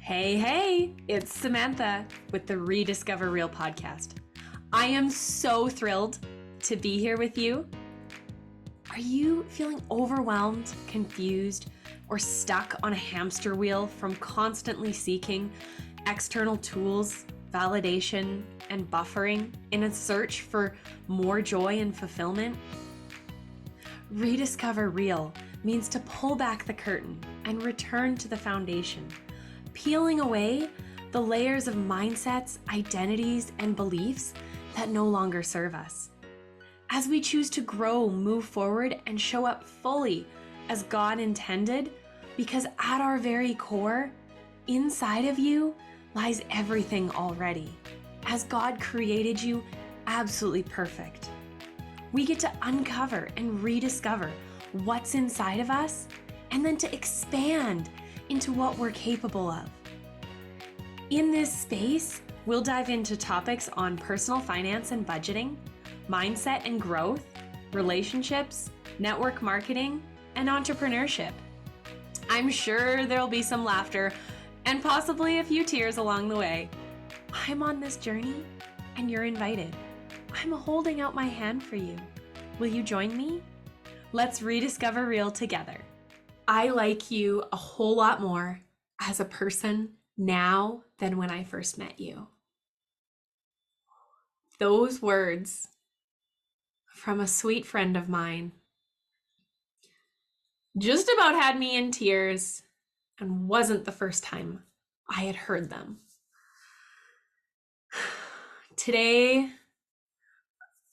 Hey, it's Samantha with the Rediscover Real podcast. I am so thrilled to be here with you. Are you feeling overwhelmed, confused, or stuck on a hamster wheel from constantly seeking external tools, validation, and buffering in a search for more joy and fulfillment? Rediscover Real means to pull back the curtain and return to the foundation, peeling away the layers of mindsets, identities, and beliefs that no longer serve us. As we choose to grow, move forward, and show up fully as God intended, because at our very core, inside of you, lies everything already, as God created you absolutely perfect. We get to uncover and rediscover what's inside of us, and then to expand into what we're capable of. In this space, we'll dive into topics on personal finance and budgeting, mindset and growth, relationships, network marketing, and entrepreneurship. I'm sure there'll be some laughter and possibly a few tears along the way. I'm on this journey and you're invited. I'm holding out my hand for you. Will you join me? Let's rediscover real together. I like you a whole lot more as a person now than when I first met you. Those words from a sweet friend of mine just about had me in tears and wasn't the first time I had heard them. Today,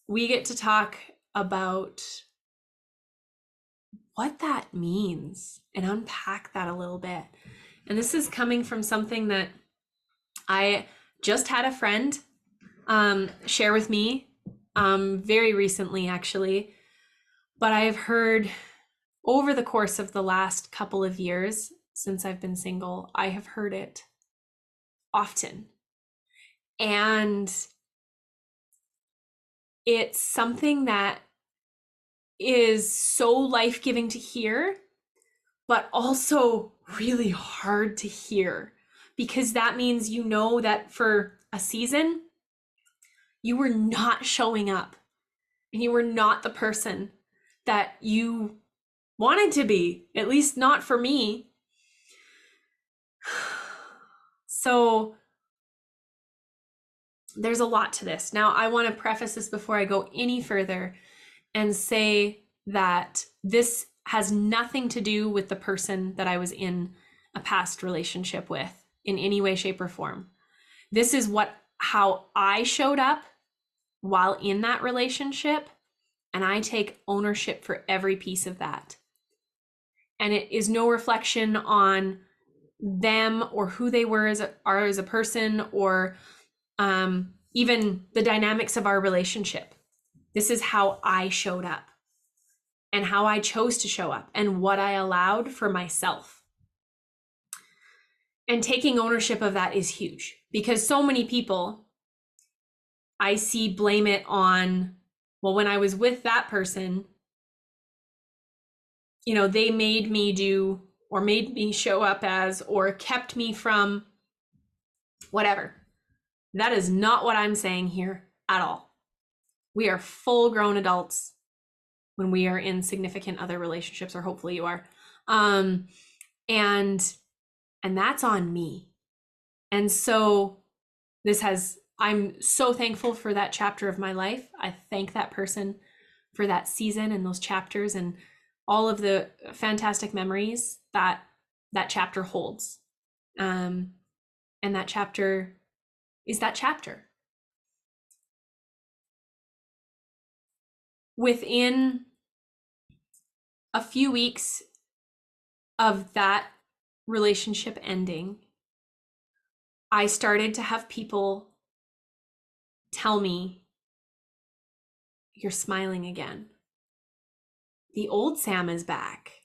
we get to talk about what that means and unpack that a little bit. And this is coming from something that I just had a friend share with me very recently, actually. But I've heard over the course of the last couple of years since I've been single, I have heard it often. And it's something that is so life-giving to hear, but also really hard to hear, because that means you know that for a season, you were not showing up and you were not the person that you wanted to be, at least not for me. So there's a lot to this. Now, I want to preface this before I go any further and say that this has nothing to do with the person that I was in a past relationship with in any way, shape, or form. This is how I showed up while in that relationship, and I take ownership for every piece of that. And it is no reflection on them or who they were as a person, or even the dynamics of our relationship. This is how I showed up and how I chose to show up and what I allowed for myself. And taking ownership of that is huge, because so many people I see blame it on, well, when I was with that person, they made me do or made me show up as or kept me from whatever. That is not what I'm saying here at all. We are full-grown adults when we are in significant other relationships, or hopefully you are. And that's on me. And so I'm so thankful for that chapter of my life. I thank that person for that season and those chapters and all of the fantastic memories that chapter holds. And that chapter is that chapter. Within a few weeks of that relationship ending, I started to have people tell me, "You're smiling again. The old Sam is back.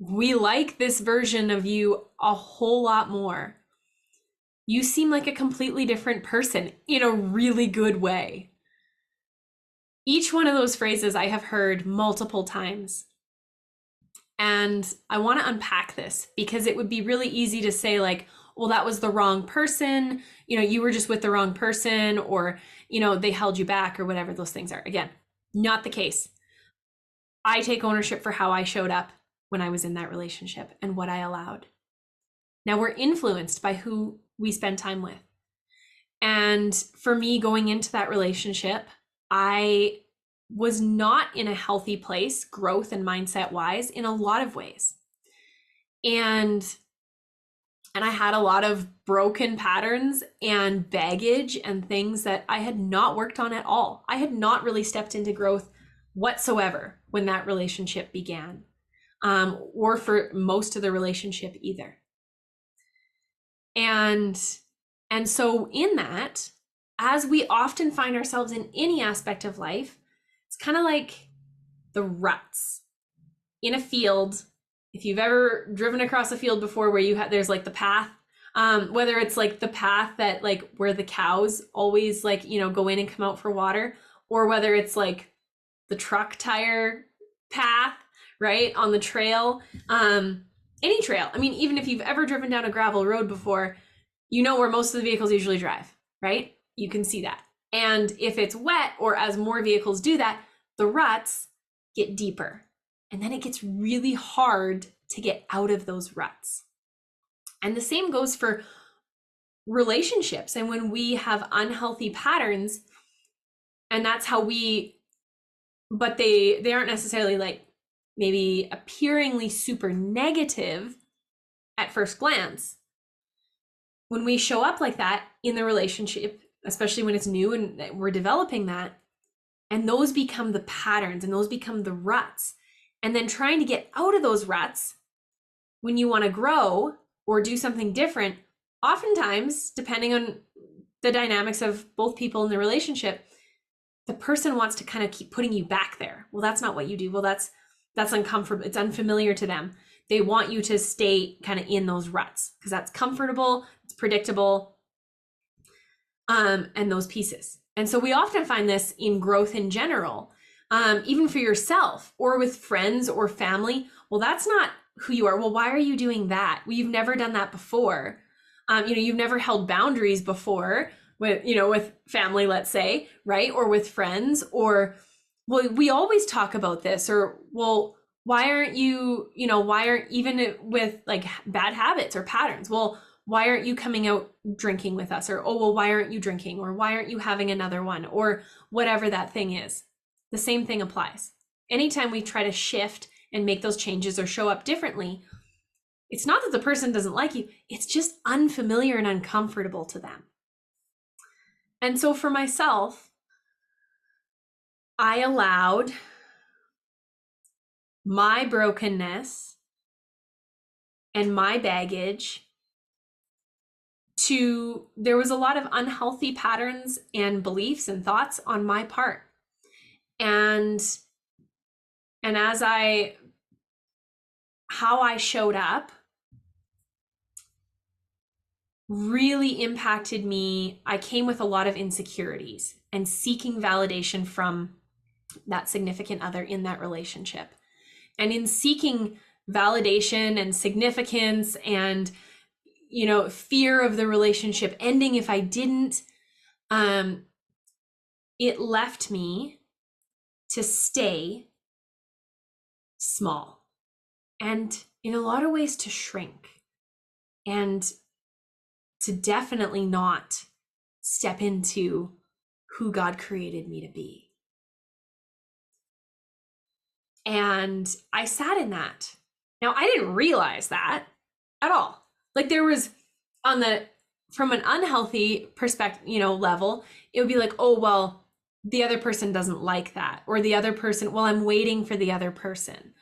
We like this version of you a whole lot more. You seem like a completely different person in a really good way." Each one of those phrases I have heard multiple times. And I want to unpack this because it would be really easy to say, like, well, that was the wrong person. You were just with the wrong person, or, they held you back, or whatever those things are. Again, not the case. I take ownership for how I showed up when I was in that relationship and what I allowed. Now, we're influenced by who we spend time with. And for me, going into that relationship, I was not in a healthy place, growth and mindset wise, in a lot of ways. And I had a lot of broken patterns and baggage and things that I had not worked on at all. I had not really stepped into growth whatsoever when that relationship began, or for most of the relationship either. And so in that, as we often find ourselves in any aspect of life, it's kind of like the ruts in a field. If you've ever driven across a field before where there's like the path, whether it's like the path that like where the cows always like, go in and come out for water, or whether it's like the truck tire path, right, on the trail, any trail. I mean, even if you've ever driven down a gravel road before, where most of the vehicles usually drive, right? You can see that. And if it's wet, or as more vehicles do that, the ruts get deeper. And then it gets really hard to get out of those ruts. And the same goes for relationships. And when we have unhealthy patterns, and that's how but they aren't necessarily like maybe appearingly super negative at first glance. When we show up like that in the relationship, especially when it's new and we're developing that, and those become the patterns and those become the ruts, and then trying to get out of those ruts when you want to grow or do something different, oftentimes, depending on the dynamics of both people in the relationship, the person wants to kind of keep putting you back there. Well, that's not what you do. Well, that's uncomfortable. It's unfamiliar to them. They want you to stay kind of in those ruts because that's comfortable, it's predictable, and those pieces. And so we often find this in growth in general, even for yourself or with friends or family. Well, that's not who you are. Well, why are you doing that? Well, you've never done that before. You've never held boundaries before with family, let's say, right? Or with friends, or, well, we always talk about this, or, well, why aren't even with like bad habits or patterns? Well, why aren't you coming out drinking with us? Or, oh, well, why aren't you drinking? Or why aren't you having another one? Or whatever that thing is. The same thing applies. Anytime we try to shift and make those changes or show up differently, it's not that the person doesn't like you, it's just unfamiliar and uncomfortable to them. And so for myself, I allowed my brokenness and my baggage there was a lot of unhealthy patterns and beliefs and thoughts on my part. And as how I showed up really impacted me. I came with a lot of insecurities and seeking validation from that significant other in that relationship. And in seeking validation and significance and, fear of the relationship ending if I didn't, it left me to stay small and in a lot of ways to shrink and to definitely not step into who God created me to be. And I sat in that. Now, I didn't realize that at all. Like there was from an unhealthy perspective, level, it would be like, oh, well, the other person doesn't like that. Or the other person, well, I'm waiting for the other person.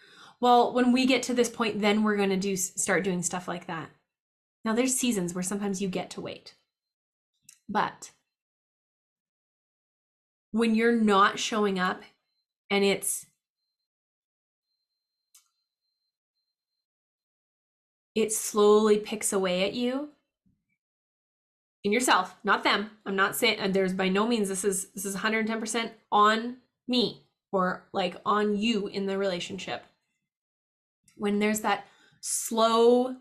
Well, when we get to this point, then we're going to start doing stuff like that. Now there's seasons where sometimes you get to wait. But when you're not showing up and it slowly picks away at you, in yourself, not them. I'm not saying, and there's by no means, this is 110% on me or like on you in the relationship. when there's that slow,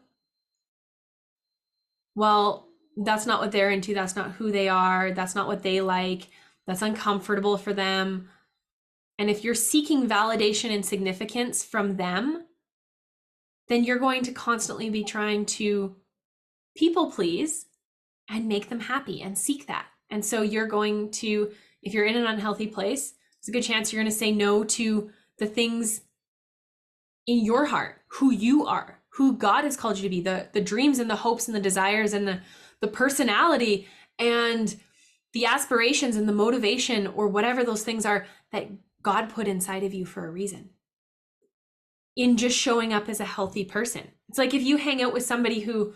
well, that's not what they're into, that's not who they are, that's not what they like, that's uncomfortable for them. And if you're seeking validation and significance from them, then you're going to constantly be trying to people please and make them happy and seek that. And so you're going to, if you're in an unhealthy place, there's a good chance you're going to say no to the things in your heart, who you are, who God has called you to be, the dreams and the hopes and the desires and the personality and the aspirations and the motivation or whatever those things are that God put inside of you for a reason. In just showing up as a healthy person. It's like if you hang out with somebody who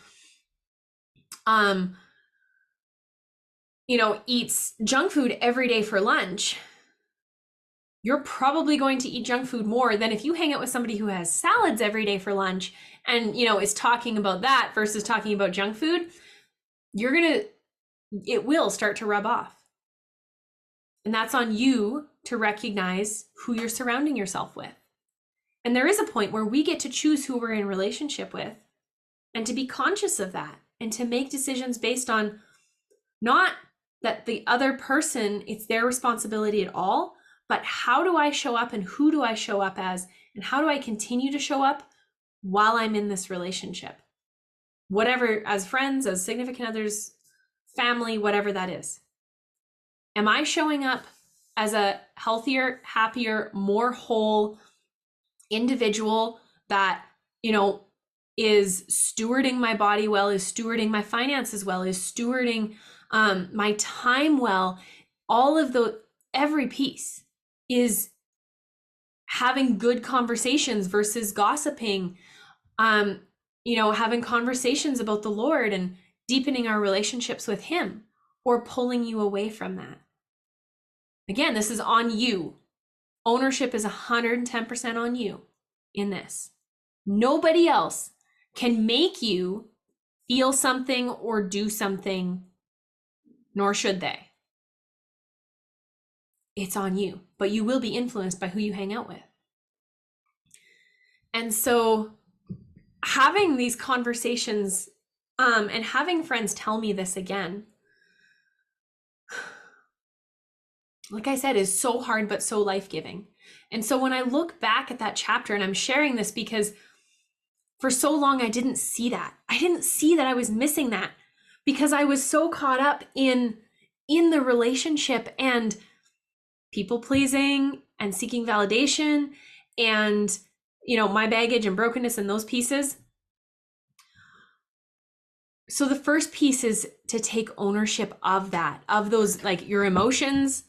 eats junk food every day for lunch, you're probably going to eat junk food more than if you hang out with somebody who has salads every day for lunch and, is talking about that versus talking about junk food. It will start to rub off. And that's on you to recognize who you're surrounding yourself with. And there is a point where we get to choose who we're in relationship with and to be conscious of that and to make decisions based on not that the other person, it's their responsibility at all, but how do I show up and who do I show up as and how do I continue to show up while I'm in this relationship? Whatever, as friends, as significant others, family, whatever that is. Am I showing up as a healthier, happier, more whole individual that, is stewarding my body well, is stewarding my finances well, is stewarding my time well? All of every piece is having good conversations versus gossiping, having conversations about the Lord and deepening our relationships with Him, or pulling you away from that. Again, this is on you. Ownership is 110% on you in this. Nobody else can make you feel something or do something, nor should they. It's on you, but you will be influenced by who you hang out with. And so having these conversations and having friends tell me this again, like I said, is so hard, but so life-giving. And so when I look back at that chapter, and I'm sharing this because for so long, I didn't see that. I didn't see that I was missing that because I was so caught up in the relationship and people pleasing and seeking validation and, my baggage and brokenness and those pieces. So the first piece is to take ownership of that, of those, like your emotions,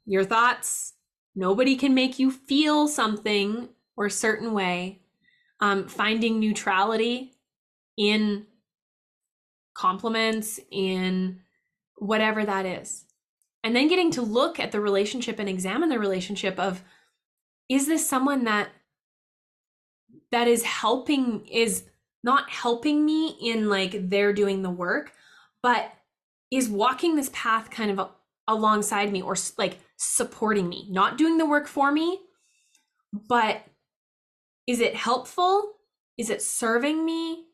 your thoughts. Nobody can make you feel something or a certain way. Finding neutrality in compliments, in whatever that is. And then getting to look at the relationship and examine the relationship of, is this someone that is not helping me in like they're doing the work, but is walking this path kind of alongside me or like supporting me, not doing the work for me, but is it helpful? Is it serving me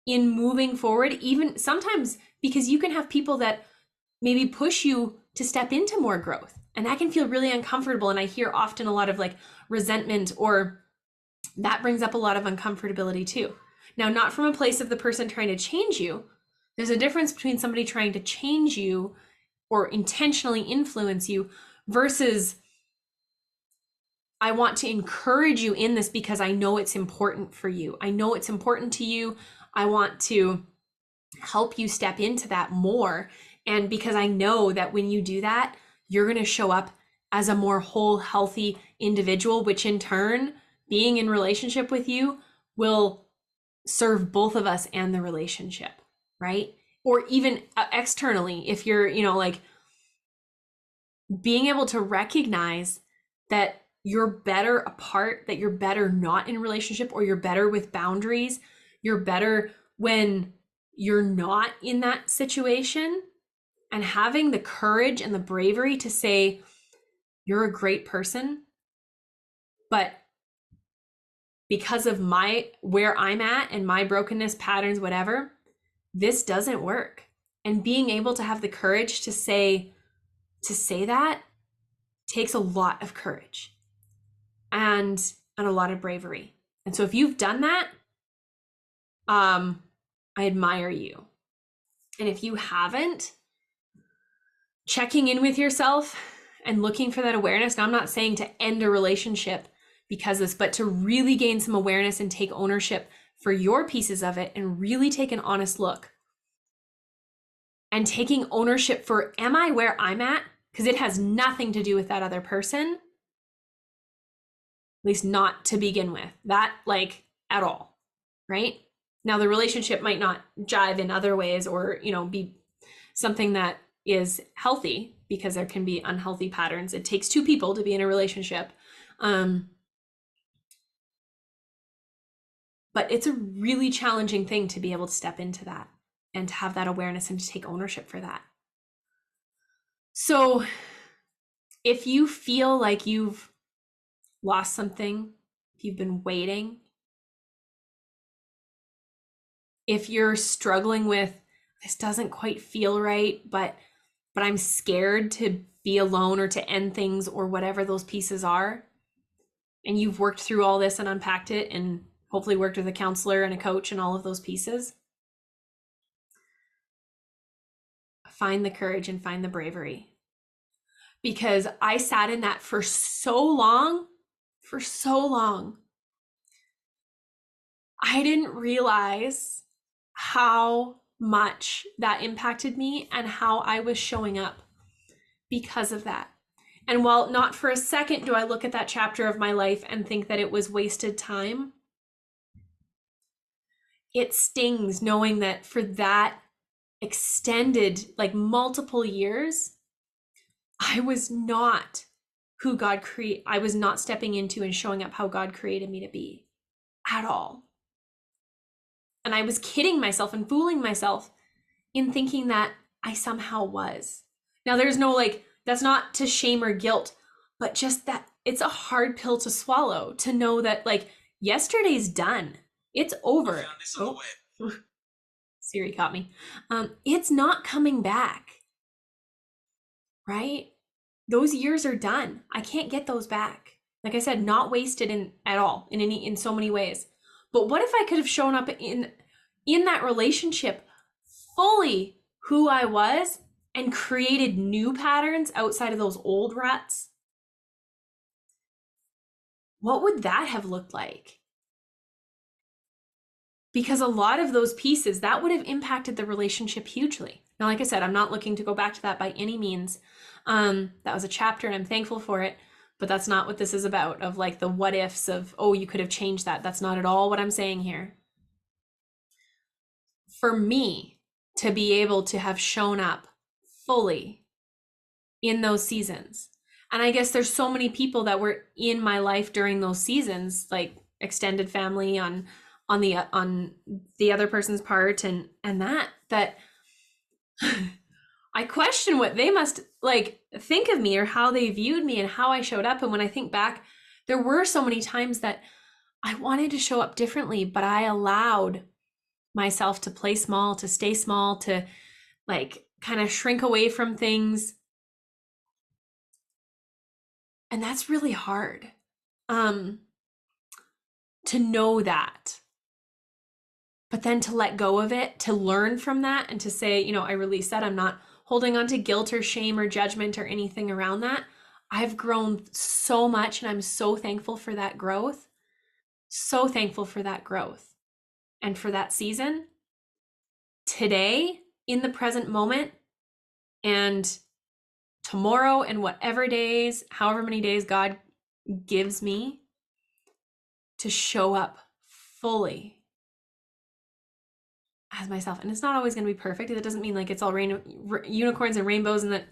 in moving forward? Even sometimes, because you can have people that maybe push you to step into more growth, and that can feel really uncomfortable. And I hear often a lot of like resentment, or that brings up a lot of uncomfortability too. Now, not from a place of the person trying to change you. There's a difference between somebody trying to change you or intentionally influence you versus I want to encourage you in this because I know it's important for you. I know it's important to you. I want to help you step into that more. And because I know that when you do that, you're going to show up as a more whole, healthy individual, which in turn, being in relationship with you will serve both of us and the relationship, right? Or even externally, if you're, like being able to recognize that you're better apart, that you're better not in relationship, or you're better with boundaries, you're better when you're not in that situation, and having the courage and the bravery to say, you're a great person, but because of where I'm at and my brokenness, patterns, whatever, this doesn't work. And being able to have the courage to say that takes a lot of courage and a lot of bravery. And so if you've done that, I admire you. And if you haven't, checking in with yourself and looking for that awareness. Now, I'm not saying to end a relationship because of this, but to really gain some awareness and take ownership for your pieces of it and really take an honest look. And taking ownership for, am I where I'm at? Because it has nothing to do with that other person. At least not to begin with. That, like, at all, right? Now, the relationship might not jive in other ways or, be something that is healthy, because there can be unhealthy patterns. It takes two people to be in a relationship. But it's a really challenging thing to be able to step into that and to have that awareness and to take ownership for that. So if you feel like you've lost something, if you've been waiting, if you're struggling with, this doesn't quite feel right, but I'm scared to be alone or to end things or whatever those pieces are, and you've worked through all this and unpacked it and hopefully worked with a counselor and a coach and all of those pieces, find the courage and find the bravery. Because I sat in that for so long. I didn't realize how much that impacted me and how I was showing up because of that. And while not for a second do I look at that chapter of my life and think that it was wasted time, it stings knowing that for that extended, like, multiple years, I was not who God created. I was not stepping into and showing up how God created me to be at all. And I was kidding myself and fooling myself in thinking that I somehow was. Now, there's no, like, that's not to shame or guilt, but just that it's a hard pill to swallow, to know that, like, yesterday's done. It's over. Oh, Siri caught me. It's not coming back, right? Those years are done. I can't get those back. Like I said, not wasted at all in so many ways. But what if I could have shown up in that relationship fully who I was and created new patterns outside of those old ruts? What would that have looked like? Because a lot of those pieces, that would have impacted the relationship hugely. Now, like I said, I'm not looking to go back to that by any means. That was a chapter and I'm thankful for it, but that's not what this is about, of like the what ifs of, oh, you could have changed that. That's not at all what I'm saying here. For me to be able to have shown up fully in those seasons. And I guess there's so many people that were in my life during those seasons, like extended family on the other person's part, and that I question what they must, like, think of me or how they viewed me and how I showed up. And when I think back, there were so many times that I wanted to show up differently, but I allowed myself to play small, to stay small, to, like, kind of shrink away from things. And that's really hard, to know that. But then to let go of it, to learn from that, and to say, I release that. I'm not holding on to guilt or shame or judgment or anything around that. I've grown so much and I'm so thankful for that growth. So thankful for that growth and for that season. Today, in the present moment, and tomorrow, and whatever days, however many days God gives me, to show up fully as myself. And it's not always going to be perfect. It doesn't mean like it's all unicorns and rainbows and that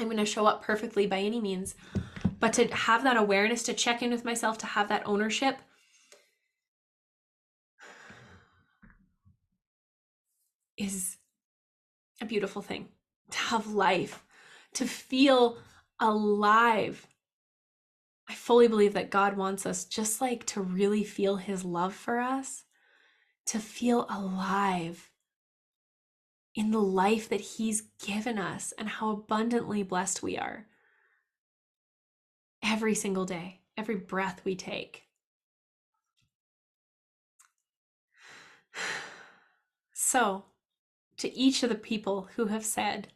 I'm going to show up perfectly by any means. But to have that awareness, to check in with myself, to have that ownership, is a beautiful thing. To have life, to feel alive I fully believe that God wants us just like to really feel his love for us, to feel alive in the life that he's given us and how abundantly blessed we are every single day, every breath we take. So, to each of the people who have said,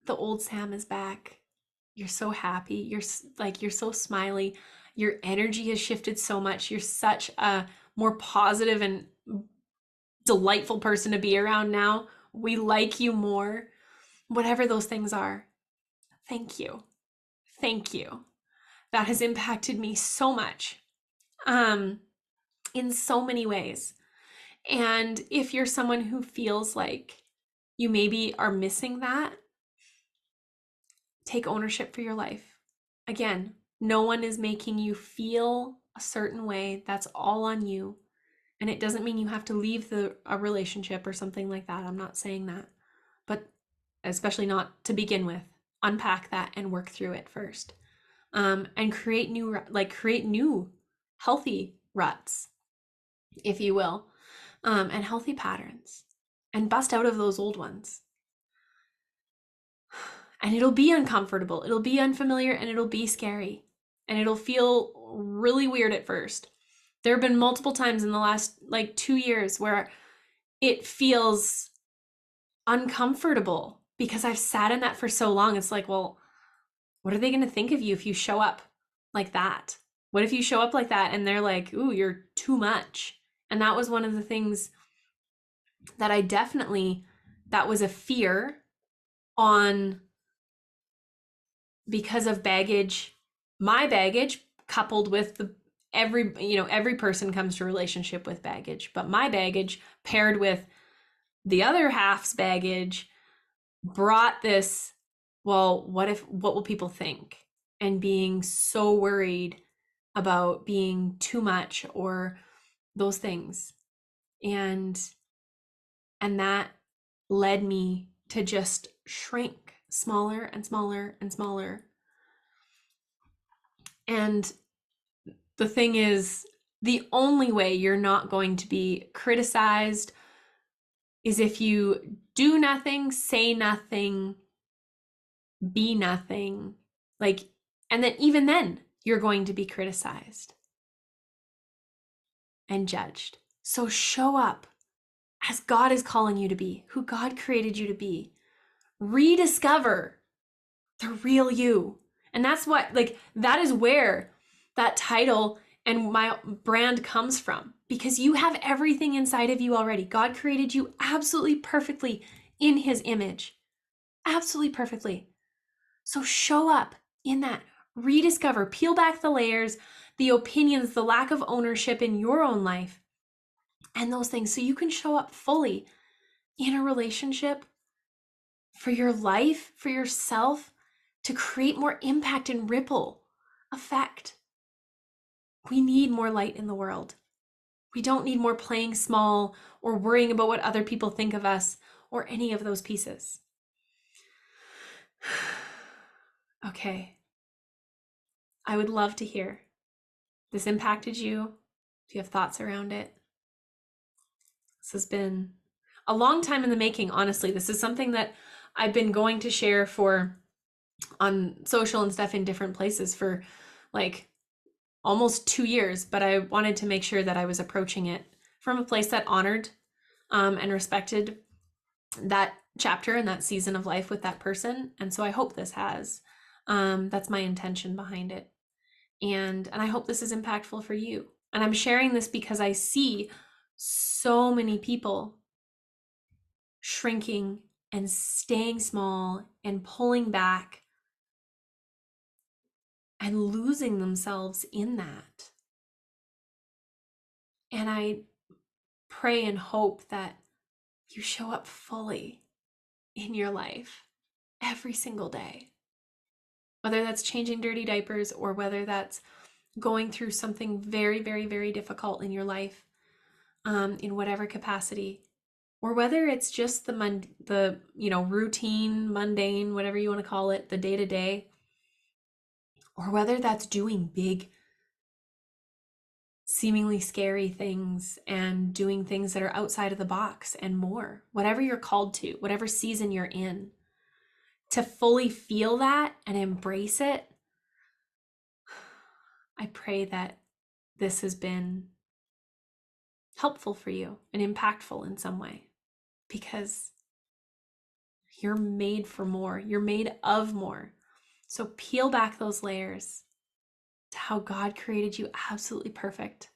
the old Sam is back, you're so happy, you're so smiley, your energy has shifted so much, you're such a more positive and delightful person to be around now, we like you more, whatever those things are, thank you. Thank you. That has impacted me so much, in so many ways. And if you're someone who feels like you maybe are missing that, take ownership for your life. Again, no one is making you feel a certain way. That's all on you. And it doesn't mean you have to leave a relationship or something like that. I'm not saying that. But especially not to begin with. Unpack that and work through it first. And create new healthy ruts, if you will, and healthy patterns, and bust out of those old ones. And it'll be uncomfortable, it'll be unfamiliar, and it'll be scary, and it'll feel really weird at first. There have been multiple times in the last 2 years where it feels uncomfortable because I've sat in that for so long. It's like, well, what are they going to think of you if you show up like that? What if you show up like that and they're like, ooh, you're too much? And that was one of the things that that was a fear on, because of baggage, my baggage coupled with every person comes to a relationship with baggage, but my baggage paired with the other half's baggage brought this, well, what will people think? And being so worried about being too much or those things. And that led me to just shrink smaller and smaller and smaller. And the thing is, the only way you're not going to be criticized is if you do nothing, say nothing, be nothing. And then even then, you're going to be criticized and judged. So show up as God is calling you to be, who God created you to be. Rediscover the real you. And that's that is where that title and my brand comes from, because you have everything inside of you already. God created you absolutely perfectly in his image, absolutely perfectly. So show up in that, rediscover, peel back the layers, the opinions, the lack of ownership in your own life, and those things, so you can show up fully in a relationship, for your life, for yourself, to create more impact and ripple effect. We need more light in the world. We don't need more playing small or worrying about what other people think of us or any of those pieces. Okay. I would love to hear. This impacted you? Do you have thoughts around it? This has been a long time in the making, honestly. This is something that I've been going to share on social and stuff in different places for almost 2 years, but I wanted to make sure that I was approaching it from a place that honored and respected that chapter and that season of life with that person. And so I hope this has. That's my intention behind it. And I hope this is impactful for you. And I'm sharing this because I see so many people shrinking and staying small and pulling back and losing themselves in that. And I pray and hope that you show up fully in your life every single day. Whether that's changing dirty diapers or whether that's going through something very, very, very difficult in your life, in whatever capacity, or whether it's just the routine, mundane, whatever you want to call it, the day-to-day. or whether that's doing big, seemingly scary things and doing things that are outside of the box and more, whatever you're called to, whatever season you're in, to fully feel that and embrace it. I pray that this has been helpful for you and impactful in some way, because you're made for more. You're made of more. So peel back those layers to how God created you absolutely perfect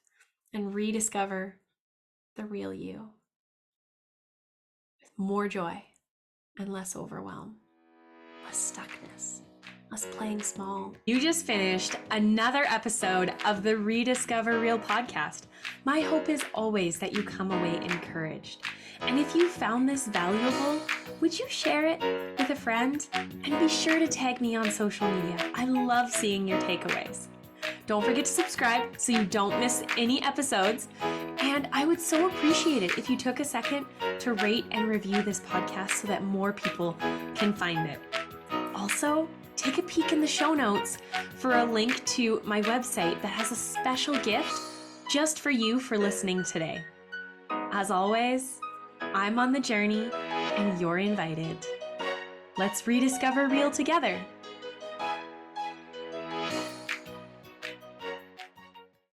and rediscover the real you with more joy and less overwhelm, less stuckness, less playing small. You just finished another episode of the Rediscover Real podcast. My hope is always that you come away encouraged. And if you found this valuable, would you share it with a friend? And be sure to tag me on social media. I love seeing your takeaways. Don't forget to subscribe so you don't miss any episodes. And I would so appreciate it if you took a second to rate and review this podcast so that more people can find it. Also, take a peek in the show notes for a link to my website that has a special gift just for you for listening today. As always, I'm on the journey and you're invited. Let's rediscover real together.